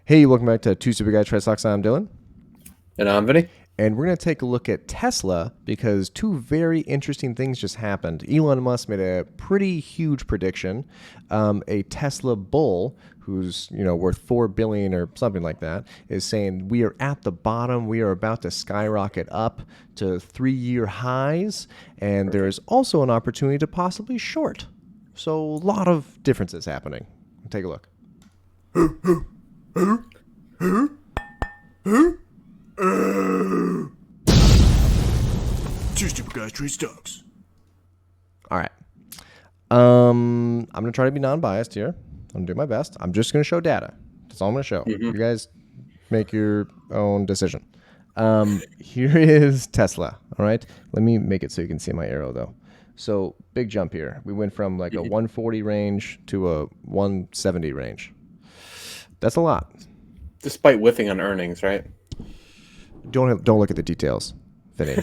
Hey, welcome back to Two Super Guys Try Stocks. I'm Dylan. And I'm Vinny. And we're going to take a look at Tesla because two very interesting things just happened. Elon Musk made a pretty huge prediction. A Tesla bull who's worth $4 billion or something like that is saying we are at the bottom. We are about to skyrocket up to 3-year highs. And there is also an opportunity to possibly short. So a lot of differences happening. Take a look. Two Stupid Guys Trade Stocks. All right. I'm going to try to be non-biased here. I'm going to do my best. I'm just going to show data. That's all I'm going to show. You guys make your own decision. Here is Tesla. All right. Let me make it so you can see my arrow, though. So big jump here. We went from like a 140 range to a 170 range. That's a lot. Despite whiffing on earnings, right? Don't look at the details, Vinny.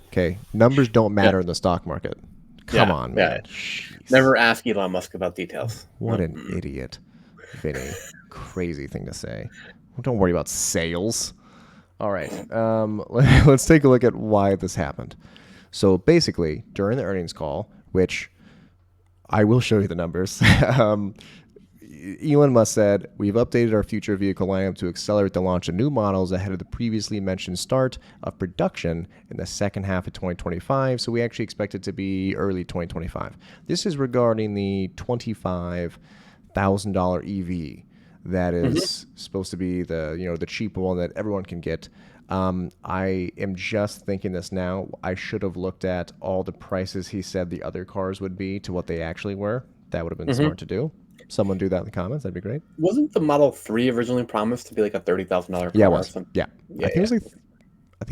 Okay, numbers don't matter in the stock market. Come on, man. Never ask Elon Musk about details. What an idiot, Vinny. Crazy thing to say. Don't worry about sales. All right, let's take a look at why this happened. So basically, during the earnings call, which I will show you the numbers, Elon Musk said, we've updated our future vehicle lineup to accelerate the launch of new models ahead of the previously mentioned start of production in the second half of 2025. So we actually expect it to be early 2025. This is regarding the $25,000 EV that is supposed to be the cheap one that everyone can get. I am just thinking this now. I should have looked at all the prices he said the other cars would be to what they actually were. That would have been smart to do. Someone do that in the comments. That'd be great. Wasn't the Model 3 originally promised to be like a $30,000 car? Yeah, it was. Yeah. I think it was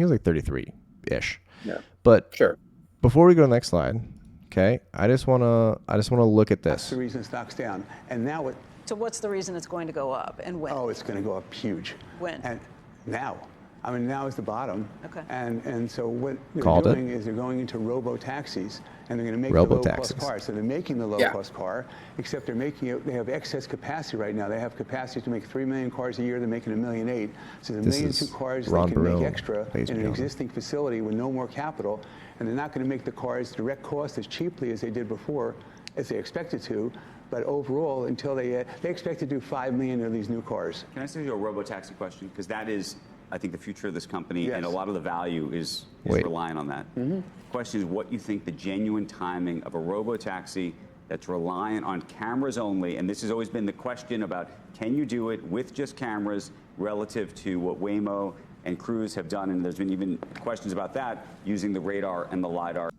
like 33-ish. Yeah. But sure. Before we go to the next slide, okay, I just wanna look at this. That's the reason stock's down. And now it. So what's the reason it's going to go up and when? Oh, it's going to go up huge. When? And now. I mean, now is the bottom. Okay. And so what they're Called doing is they're going into robo-taxis, and they're going to make the low-cost car. So they're making the low-cost car, except they're making it, they have excess capacity right now. They have capacity to make 3 million cars a year. They're making 1.8 million. So the 1.2 million cars they can make extra in an existing facility with no more capital, and they're not going to make the cars direct cost as cheaply as they did before, as they expected to. But overall, until they expect to do 5 million of these new cars. Can I ask you a robo-taxi question? Because that is, I think, the future of this company, and a lot of the value is relying on that. The question is what you think the genuine timing of a robo-taxi that's reliant on cameras only, and this has always been the question about can you do it with just cameras relative to what Waymo and Cruise have done, and there's been even questions about that using the radar and the LiDAR.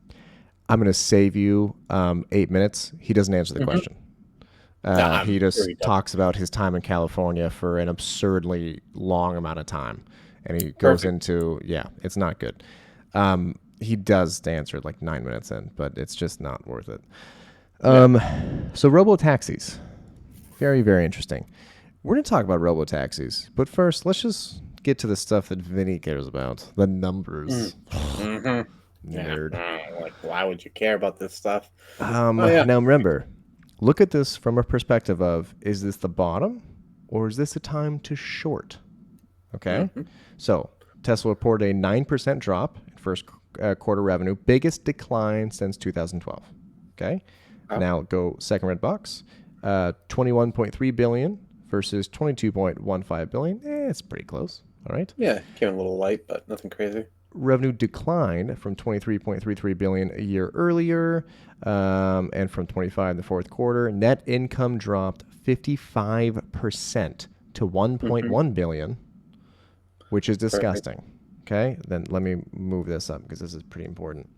I'm going to save you 8 minutes. He doesn't answer the question. He just talks about his time in California for an absurdly long amount of time. And he goes into, it's not good. He does answer like 9 minutes in, but it's just not worth it. So robo-taxis, very, very interesting. We're going to talk about robo-taxis, but first, let's just get to the stuff that Vinny cares about, the numbers. Nerd. Like, why would you care about this stuff? Now remember, look at this from a perspective of, is this the bottom or is this a time to short? Okay. So Tesla reported a 9% drop in first quarter revenue, biggest decline since 2012. Okay. Now go second red box, 21.3 billion versus 22.15 billion. It's pretty close. All right. Yeah. Came in a little light, but nothing crazy. Revenue declined from 23.33 billion a year earlier, and from 25 in the fourth quarter. Net income dropped 55% to 1.1 billion, which is disgusting. Okay, then let me move this up because this is pretty important.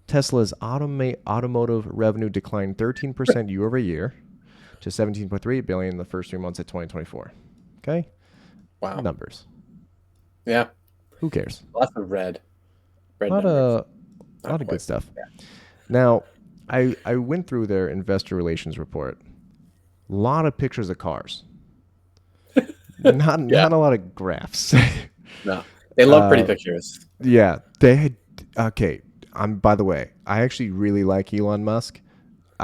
Tesla's automotive revenue declined 13% year over year to 17.3 billion in the first 3 months of 2024. Okay, wow, numbers. Yeah. Who cares? Lots of red. A lot of good stuff. Yeah. Now, I went through their investor relations report. A lot of pictures of cars. not a lot of graphs. No, they love pretty pictures. Yeah, they had. Okay, by the way, I actually really like Elon Musk.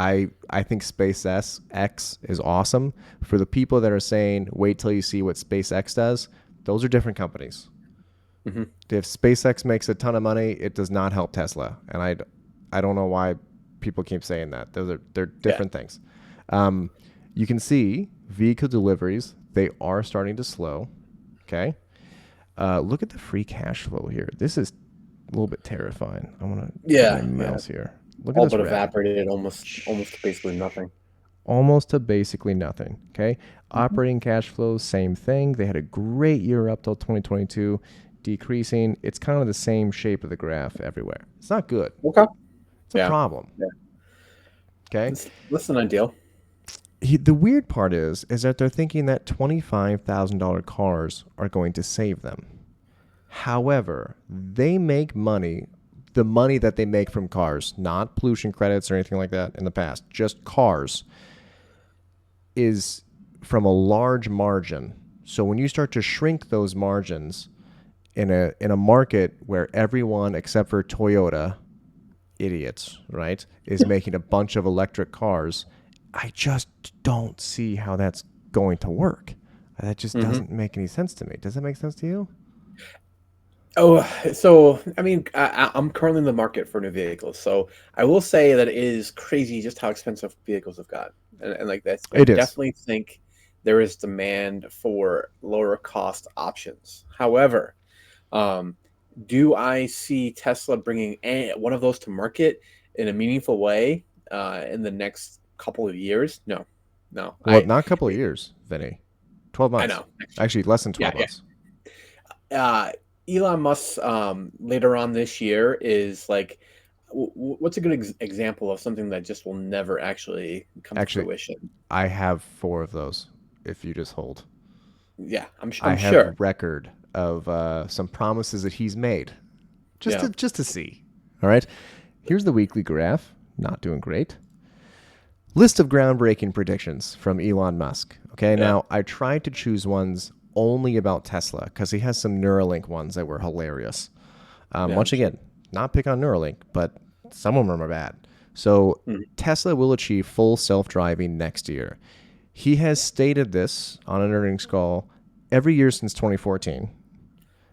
I think SpaceX is awesome. For the people that are saying, wait till you see what SpaceX does, those are different companies. Mm-hmm. If SpaceX makes a ton of money, it does not help Tesla. And I don't know why people keep saying that. They're different things. You can see vehicle deliveries, they are starting to slow. Okay. Look at the free cash flow here. This is a little bit terrifying. I want to get my mouse here. Look at this. All but evaporated, almost to basically nothing. Almost to basically nothing. Okay. Operating cash flows, same thing. They had a great year up till 2022, decreasing. It's kind of the same shape of the graph everywhere. It's not good. Okay. It's a problem. Yeah. Okay. Less than ideal. The weird part is that they're thinking that $25,000 cars are going to save them. However, they make money, the money that they make from cars, not pollution credits or anything like that in the past, just cars, is from a large margin. So when you start to shrink those margins in a market where everyone except for Toyota, idiots, right, is making a bunch of electric cars, I just don't see how that's going to work. That just doesn't make any sense to me. Does that make sense to you? Oh, so I mean, I'm currently in the market for new vehicles, so I will say that it is crazy just how expensive vehicles have got, and like that. I definitely think there is demand for lower cost options. However, do I see Tesla bringing one of those to market in a meaningful way in the next couple of years? No. Well, not a couple of years, Vinny. 12 months. I know. Actually, less than 12 months. Elon Musk later on this year is like, what's a good example of something that just will never actually come to fruition? I have 4 of those. If you just hold. Yeah, I'm I have sure. record of some promises that he's made, just to see. All right, here's the weekly graph. Not doing great. List of groundbreaking predictions from Elon Musk. Okay, now I tried to choose ones only about Tesla because he has some Neuralink ones that were hilarious. Once again, not pick on Neuralink, but some of them are bad. So Tesla will achieve full self-driving next year. He has stated this on an earnings call every year since 2014.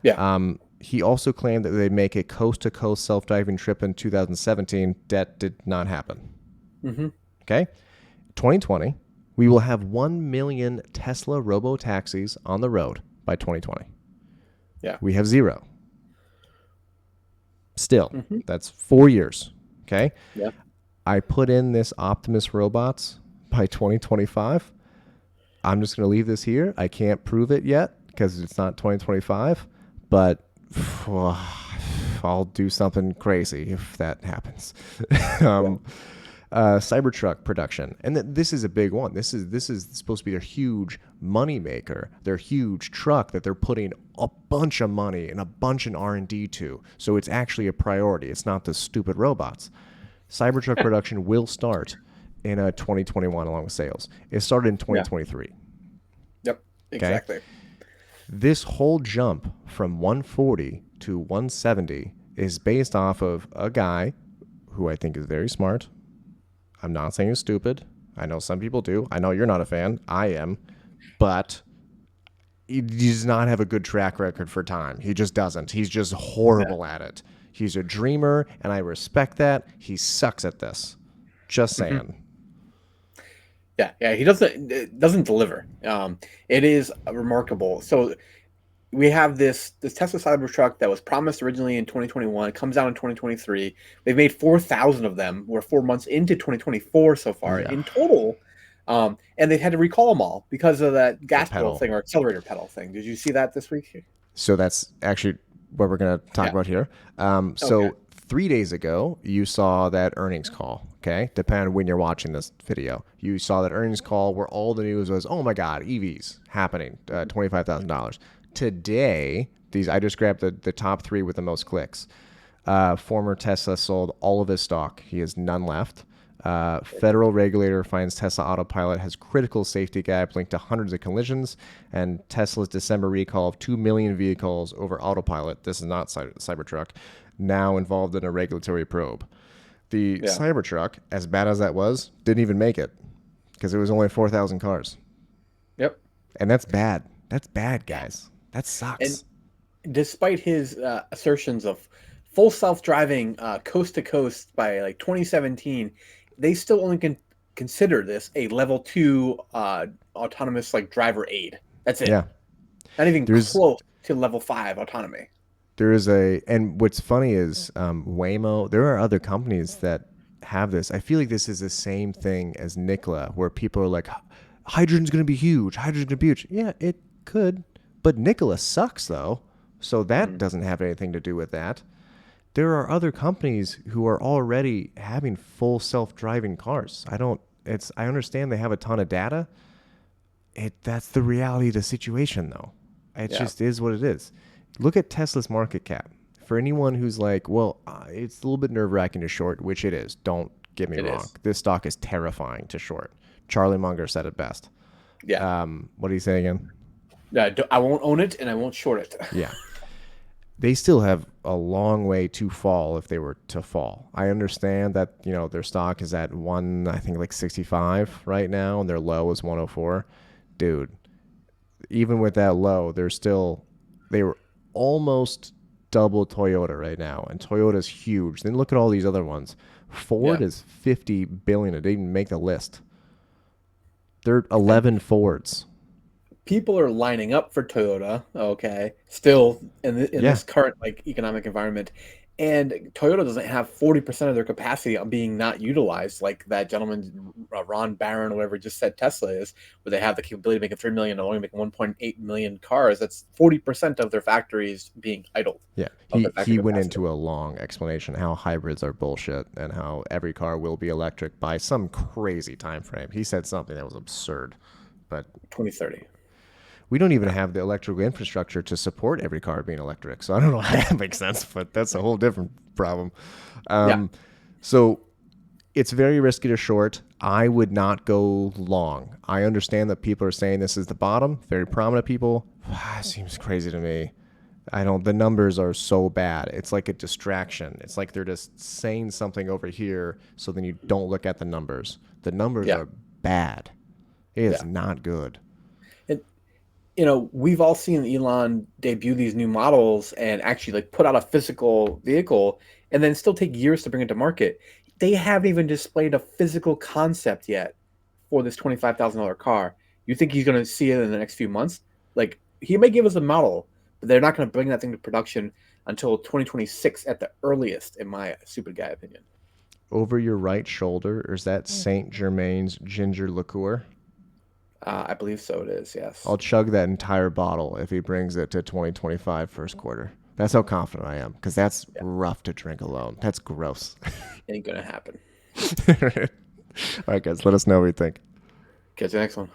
Yeah. He also claimed that they'd make a coast-to-coast self-driving trip in 2017. That did not happen. Okay. 2020, we will have 1 million Tesla robo-taxis on the road by 2020. Yeah. We have 0. Still, that's 4 years. Okay. Yeah. I put in this Optimus robots by 2025. I'm just going to leave this here. I can't prove it yet because it's not 2025, but I'll do something crazy if that happens. Cybertruck production, and this is a big one. This is supposed to be their huge money maker, their huge truck that they're putting a bunch of money and a bunch in R&D to. So it's actually a priority. It's not the stupid robots. Cybertruck production will start in 2021 along with sales. It started in 2023. Yep, exactly. Okay? This whole jump from 140 to 170 is based off of a guy who I think is very smart. I'm not saying he's stupid. I know some people do. I know you're not a fan. I am. But he does not have a good track record for time. He just doesn't. He's just horrible at it. He's a dreamer, and I respect that. He sucks at this. Just saying. Yeah, he doesn't deliver. It is remarkable. So we have this Tesla Cybertruck that was promised originally in 2021. It comes out in 2023. They've made 4,000 of them. We're 4 months into 2024 so far in total. And they had to recall them all because of that gas pedal thing or accelerator pedal thing. Did you see that this week? So that's actually what we're going to talk about here. So 3 days ago, you saw that earnings call, okay? Depending on when you're watching this video. You saw that earnings call where all the news was, oh my God, EVs happening, $25,000. Today, I just grabbed the top 3 with the most clicks. Former Tesla sold all of his stock. He has none left. Federal regulator finds Tesla Autopilot has critical safety gap linked to hundreds of collisions, and Tesla's December recall of 2 million vehicles over Autopilot, this is not Cybertruck, now involved in a regulatory probe. The Cybertruck, as bad as that was, didn't even make it because it was only 4,000 cars. Yep. And that's bad. That's bad, guys. That sucks. And despite his assertions of full self-driving coast to coast by like 2017, they still only can consider this a level 2 autonomous like driver aid. That's it. Yeah. Not even close to level 5 autonomy. There is and what's funny is Waymo, there are other companies that have this. I feel like this is the same thing as Nikola, where people are like, hydrogen's going to be huge. Hydrogen's going to be huge. Yeah, it could. But Nikola sucks, though. So that doesn't have anything to do with that. There are other companies who are already having full self-driving cars. I understand they have a ton of data. That's the reality of the situation, though. It just is what it is. Look at Tesla's market cap. For anyone who's like, well, it's a little bit nerve-wracking to short, which it is. Don't get me wrong. This stock is terrifying to short. Charlie Munger said it best. Yeah. What do you say again? I won't own it and I won't short it. Yeah. They still have a long way to fall if they were to fall. I understand that, their stock is at I think like 65 right now, and their low is 104. Dude, even with that low, they were almost double Toyota right now, and Toyota's huge. Then look at all these other ones. Ford is $50 billion. It didn't even make the list. There are 11 Fords. People are lining up for Toyota, still in this current economic environment. And Toyota doesn't have 40% of their capacity on being not utilized, like that gentleman, Ron Barron, or whatever, just said Tesla is, where they have the capability of making 3 million, only making 1.8 million cars. That's 40% of their factories being idled. Yeah, he went into a long explanation how hybrids are bullshit and how every car will be electric by some crazy time frame. He said something that was absurd, but 2030. We don't even have the electrical infrastructure to support every car being electric. So I don't know how that makes sense, but that's a whole different problem. So it's very risky to short. I would not go long. I understand that people are saying this is the bottom. Very prominent people. Seems crazy to me. The numbers are so bad. It's like a distraction. It's like they're just saying something over here so then you don't look at the numbers. The numbers are bad. It is not good. We've all seen Elon debut these new models and actually put out a physical vehicle and then still take years to bring it to market. They haven't even displayed a physical concept yet for this $25,000 car. You think he's going to see it in the next few months? He may give us a model, but they're not going to bring that thing to production until 2026 at the earliest, in my stupid guy opinion. Over your right shoulder, or is that Saint Germain's ginger liqueur? I believe so it is, yes. I'll chug that entire bottle if he brings it to 2025 first quarter. That's how confident I am, because that's rough to drink alone. That's gross. Ain't going to happen. All right, guys, let us know what you think. Catch you next one.